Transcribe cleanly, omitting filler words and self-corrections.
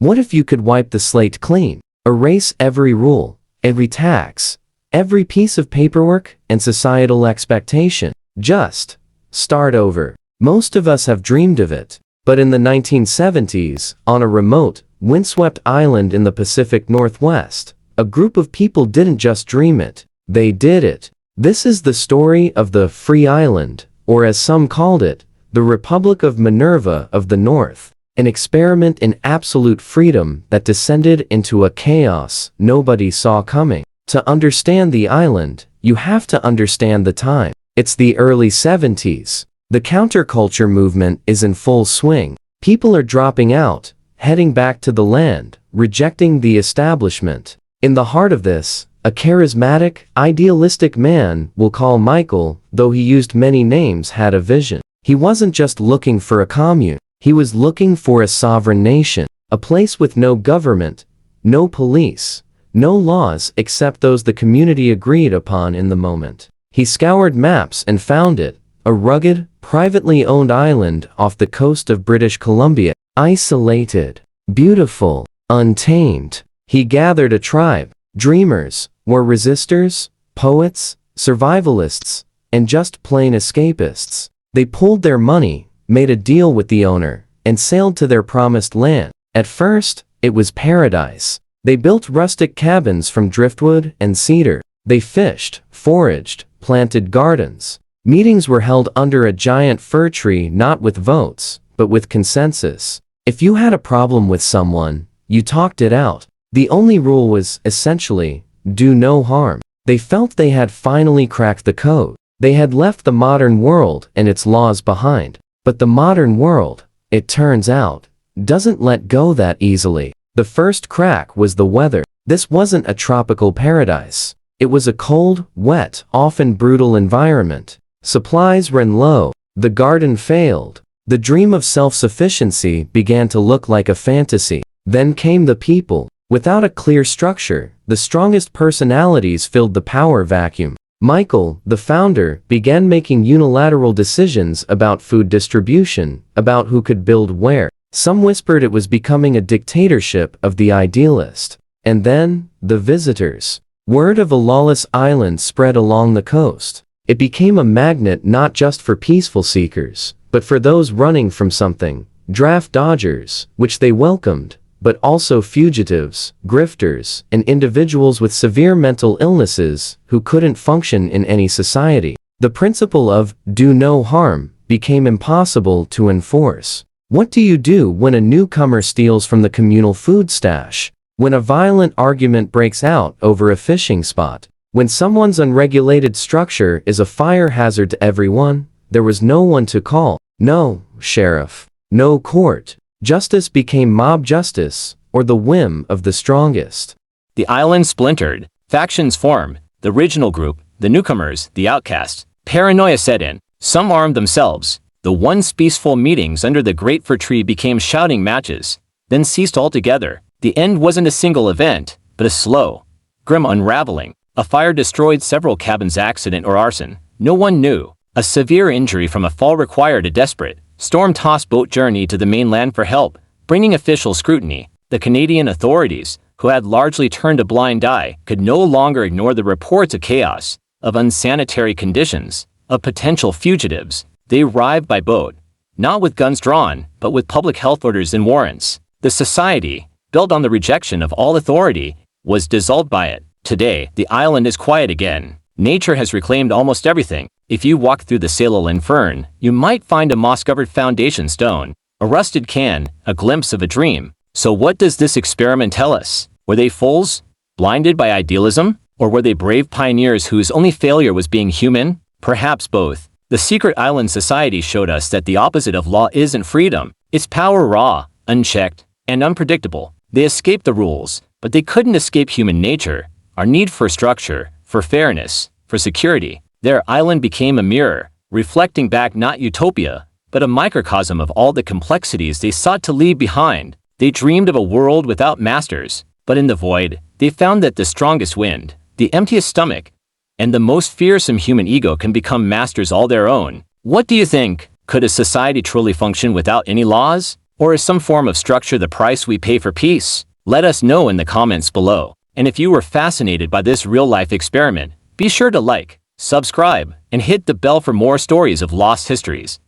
What if you could wipe the slate clean, erase every rule, every tax, every piece of paperwork and societal expectation? Just start over. Most of us have dreamed of it. But in the 1970s, on a remote, windswept island in the Pacific Northwest, a group of people didn't just dream it, they did it. This is the story of the Free Island, or as some called it, the Republic of Minerva of the North, an experiment in absolute freedom that descended into a chaos nobody saw coming. To understand the island, you have to understand the time. It's the early 70s. The counterculture movement is in full swing. People are dropping out, heading back to the land, rejecting the establishment. In the heart of this, a charismatic, idealistic man we'll call Michael, though he used many names, had a vision. He wasn't just looking for a commune. He was looking for a sovereign nation, a place with no government, no police, no laws except those the community agreed upon in the moment. He scoured maps and found it, a rugged, privately owned island off the coast of British Columbia, isolated, beautiful, untamed. He gathered a tribe, dreamers, war resistors, poets, survivalists, and just plain escapists. They pooled their money, made a deal with the owner, and sailed to their promised land. At first, it was paradise. They built rustic cabins from driftwood and cedar. They fished, foraged, planted gardens. Meetings were held under a giant fir tree, not with votes, but with consensus. If you had a problem with someone, you talked it out. The only rule was, essentially, do no harm. They felt they had finally cracked the code. They had left the modern world and its laws behind. But the modern world, it turns out, doesn't let go that easily. The first crack was the weather. This wasn't a tropical paradise. It was a cold, wet, often brutal environment. Supplies ran low. The garden failed. The dream of self-sufficiency began to look like a fantasy. Then came the people. Without a clear structure, the strongest personalities filled the power vacuum. Michael, the founder, began making unilateral decisions about food distribution, about who could build where. Some whispered it was becoming a dictatorship of the idealist. And then, the visitors. Word of a lawless island spread along the coast. It became a magnet not just for peaceful seekers, but for those running from something, draft dodgers, which they welcomed, but also fugitives, grifters, and individuals with severe mental illnesses who couldn't function in any society. The principle of do no harm became impossible to enforce. What do you do when a newcomer steals from the communal food stash? When a violent argument breaks out over a fishing spot? When someone's unregulated structure is a fire hazard to everyone? There was no one to call. No sheriff. No court. Justice became mob justice, or the whim of the strongest. The island splintered. Factions formed. The original group, the newcomers, the outcasts. Paranoia set in. Some armed themselves. The once peaceful meetings under the great fir tree became shouting matches, then ceased altogether. The end wasn't a single event, but a slow, grim unraveling. A fire destroyed several cabins, accident or arson. No one knew. A severe injury from a fall required a desperate, storm-tossed boat journey to the mainland for help, bringing official scrutiny. The Canadian authorities, who had largely turned a blind eye, could no longer ignore the reports of chaos, of unsanitary conditions, of potential fugitives. They arrived by boat, not with guns drawn, but with public health orders and warrants. The society, built on the rejection of all authority, was dissolved by it. Today, the island is quiet again. Nature has reclaimed almost everything. If you walk through the Salal Fern, you might find a moss-covered foundation stone, a rusted can, a glimpse of a dream. So what does this experiment tell us? Were they fools, blinded by idealism? Or were they brave pioneers whose only failure was being human? Perhaps both. The secret island society showed us that the opposite of law isn't freedom. It's power, raw, unchecked, and unpredictable. They escaped the rules, but they couldn't escape human nature. Our need for structure, for fairness, for security. Their island became a mirror, reflecting back not utopia, but a microcosm of all the complexities they sought to leave behind. They dreamed of a world without masters, but in the void, they found that the strongest wind, the emptiest stomach, and the most fearsome human ego can become masters all their own. What do you think? Could a society truly function without any laws? Or Or is some form of structure the price we pay for peace? Let us know in the comments below. And if you were fascinated by this real-life experiment, be sure to like, subscribe, and hit the bell for more stories of lost histories.